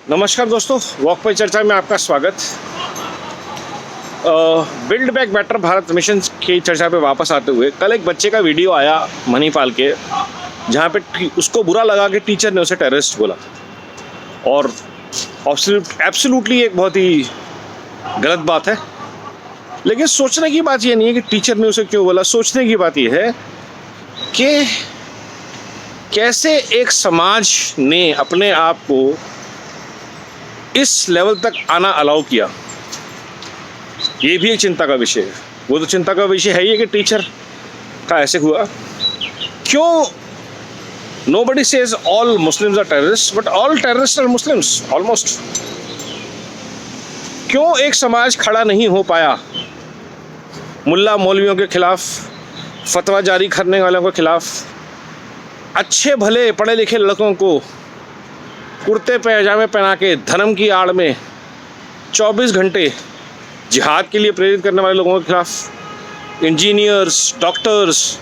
नमस्कार दोस्तों, वॉक पे चर्चा में आपका स्वागत। Build back better Bharat mission की चर्चा पे वापस आते हुए कल एक बच्चे का वीडियो आया मणिपाल के, जहाँ पे उसको बुरा लगा कि टीचर ने उसे टेररिस्ट बोला और एब्सोल्युटली एक बहुत ही गलत बात है। लेकिन सोचने की बात ये नहीं है कि टीचर ने उसे क्यों बोला, सोचने की बात ये है कि कैसे एक समाज ने अपने आप को इस लेवल तक आना अलाउ किया। ये भी एक चिंता का विषय है। वो तो चिंता का विषय है ही कि टीचर का ऐसे हुआ। क्यों nobody says all Muslims are terrorists, but all terrorists are Muslims almost। क्यों एक समाज खड़ा नहीं हो पाया मुल्ला मौलवियों के खिलाफ, फतवा जारी करने वालों के खिलाफ, अच्छे भले पढ़े लिखे लड़कों को कुर्ते पैजामे पहना के धर्म की आड़ में 24 घंटे जिहाद के लिए प्रेरित करने वाले लोगों के खिलाफ, इंजीनियर्स, डॉक्टर्स,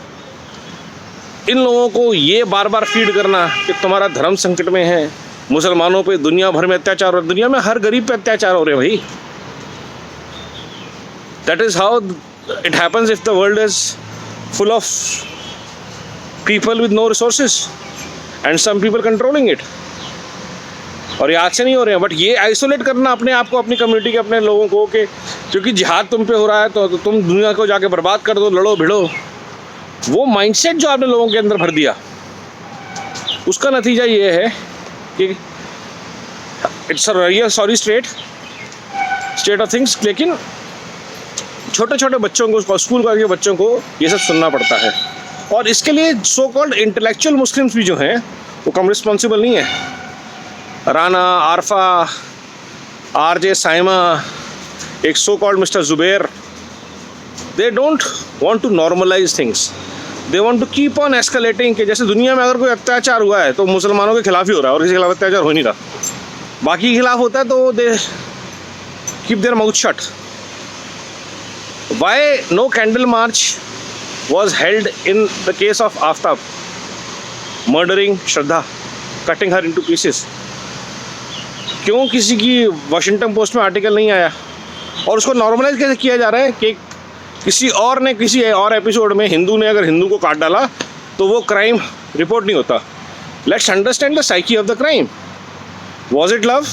इन लोगों को ये बार बार फीड करना कि तुम्हारा धर्म संकट में है, मुसलमानों पे दुनिया भर में अत्याचार हो रहा है, दुनिया में हर गरीब पे अत्याचार हो रहे हैं भाई। That is how it happens if the world is full of people with no resources and some people controlling it. और ये आज से नहीं हो रहे हैं, बट ये आइसोलेट करना अपने आप को, अपनी कम्युनिटी के अपने लोगों को कि क्योंकि जिहाद तुम पे हो रहा है तो तुम दुनिया को जाके बर्बाद कर दो, लड़ो भिड़ो, वो माइंडसेट जो आपने लोगों के अंदर भर दिया, उसका नतीजा ये है कि it's a real sorry state of things. लेकिन छोटे छोटे बच्चों को, स्कूल के बच्चों को ये सब सुनना पड़ता है। और इसके लिए सो कॉल्ड इंटेलेक्चुअल मुस्लिम्स भी जो हैं वो कम रिस्पॉन्सिबल नहीं है। राना, आरफा, आरजे साइमा, एक so called mister Zubair, they don't want to normalise things, they want to keep on escalating. कि जैसे दुनिया में अगर कोई अत्याचार हुआ है तो मुसलमानों के खिलाफ ही हो रहा है और किसी के खिलाफ अत्याचार हो नहीं रहा, बाकी के खिलाफ होता है तो they keep their mouth shut. Why no candle march was held in the case of Aftab murdering Shraddha, cutting her into pieces? क्यों किसी की वॉशिंगटन पोस्ट में आर्टिकल नहीं आया? और उसको नॉर्मलाइज कैसे किया जा रहा है कि किसी और ने किसी और एपिसोड में हिंदू ने अगर हिंदू को काट डाला तो वो क्राइम रिपोर्ट नहीं होता। Let's understand the psyche of the crime. Was it love?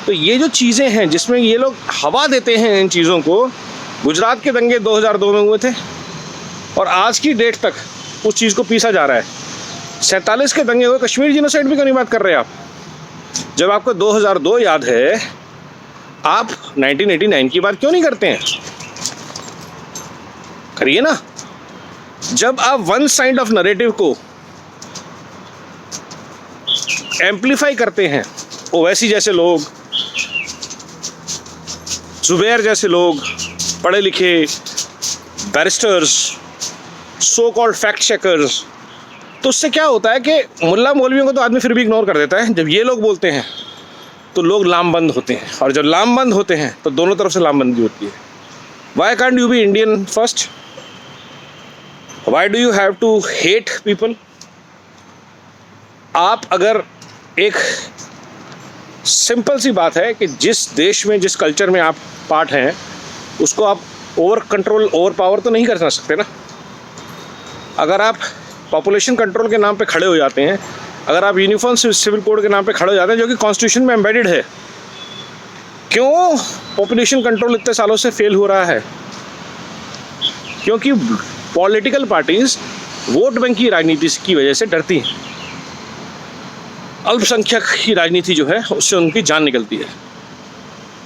तो ये जो चीज़ें हैं जिसमें ये लोग हवा देते हैं इन चीज़ों को, गुजरात के दंगे 2002 में हुए थे और आज की डेट तक उस चीज़ को पीसा जा रहा है। 47 के दंगे हुए, कश्मीर जेनोसाइड भी क्यों नहीं बात कर रहे आप? जब आपको 2002 याद है, आप 1989 की बात क्यों नहीं करते हैं? करिए ना। जब आप वन साइड ऑफ नरेटिव को एम्पलीफाई करते हैं, ओवैसी जैसे लोग, जुबैर जैसे लोग, पढ़े लिखे barrister's, so called fact checkers, तो उससे क्या होता है कि मुल्ला मौलवियों को तो आदमी फिर भी इग्नोर कर देता है। जब ये लोग बोलते हैं तो लोग लामबंद होते हैं, और जब लामबंद होते हैं तो दोनों तरफ से लामबंदी होती है। Why can't you be Indian first? Why do you have to hate people? आप अगर, एक सिंपल सी बात है कि जिस देश में, जिस कल्चर में आप पार्ट हैं, उसको आप ओवर कंट्रोल, ओवर पावर तो नहीं कर सकते ना। अगर आप पॉपुलेशन कंट्रोल के नाम पे खड़े हो जाते हैं, अगर आप यूनिफॉर्म सिविल कोड के नाम पे खड़े हो जाते हैं जो कि कॉन्स्टिट्यूशन में एम्बेडेड है, क्यों पॉपुलेशन कंट्रोल इतने सालों से फेल हो रहा है? क्योंकि पॉलिटिकल पार्टीज वोट बैंक की राजनीति की वजह से डरती हैं। अल्पसंख्यक की राजनीति जो है उससे उनकी जान निकलती है।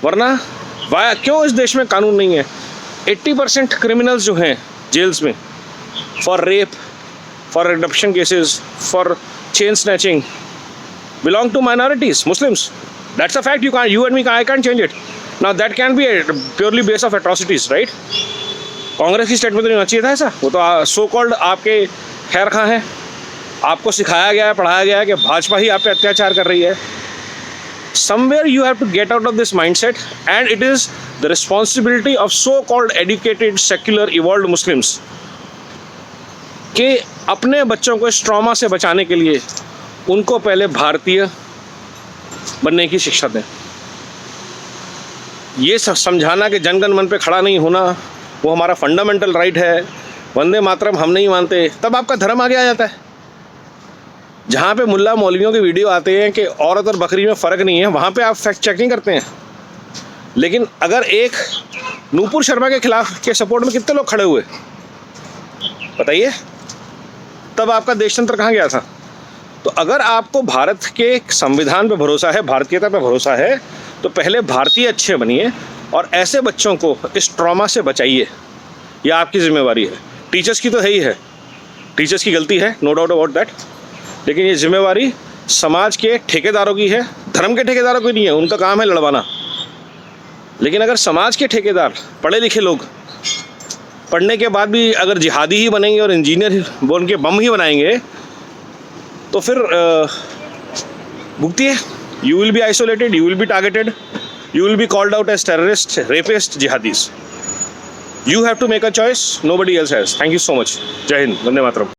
वरना क्यों इस देश में कानून नहीं है? 80% क्रिमिनल्स जो हैं जेल्स में for rape, for adoption cases, for chain snatching belong to minorities, Muslims. That's a fact. You and me, I can't change it. Now that can be a purely base of atrocities, right? Congress की statement तो नहीं होना चाहिए था ऐसा। वो तो so called आपके खैर खां हैं, आपको सिखाया गया है, पढ़ाया गया है कि भाजपा ही आप पे अत्याचार कर रही है। Somewhere you have to get out of this mindset, and it is the responsibility of so called educated, secular, evolved Muslims कि अपने बच्चों को इस ट्रॉमा से बचाने के लिए उनको पहले भारतीय बनने की शिक्षा दें। ये समझाना कि जनगण मन पे खड़ा नहीं होना वो हमारा फंडामेंटल राइट है, वंदे मातरम हम नहीं मानते, तब आपका धर्म आगे आ जाता है। जहाँ पे मुल्ला मौलवियों के वीडियो आते हैं कि औरत और बकरी में फ़र्क नहीं है, वहाँ पे आप फैक्ट चेक नहीं करते हैं। लेकिन अगर एक नूपुर शर्मा के खिलाफ के सपोर्ट में कितने लोग खड़े हुए बताइए, तब आपका देशतंत्र कहाँ गया था। तो अगर आपको भारत के संविधान पे भरोसा है, भारतीयता पे भरोसा है, तो पहले भारतीय अच्छे बनिए और ऐसे बच्चों को इस ट्रॉमा से बचाइए। यह आपकी जिम्मेवारी है। टीचर्स की तो है ही है, टीचर्स की गलती है, नो डाउट अबाउट दैट, लेकिन ये जिम्मेवारी समाज के ठेकेदारों की है, धर्म के ठेकेदारों की नहीं है, उनका काम है लड़वाना। लेकिन अगर समाज के ठेकेदार पढ़े लिखे लोग पढ़ने के बाद भी अगर जिहादी ही बनेंगे और इंजीनियर बन के बम ही बनाएंगे, तो फिर भुगतिए। You will be isolated, you will be targeted, you will be called out as terrorist, rapist, jihadis. You have to make a choice, nobody else has. Thank you so much. Jai Hind, Vande Mataram.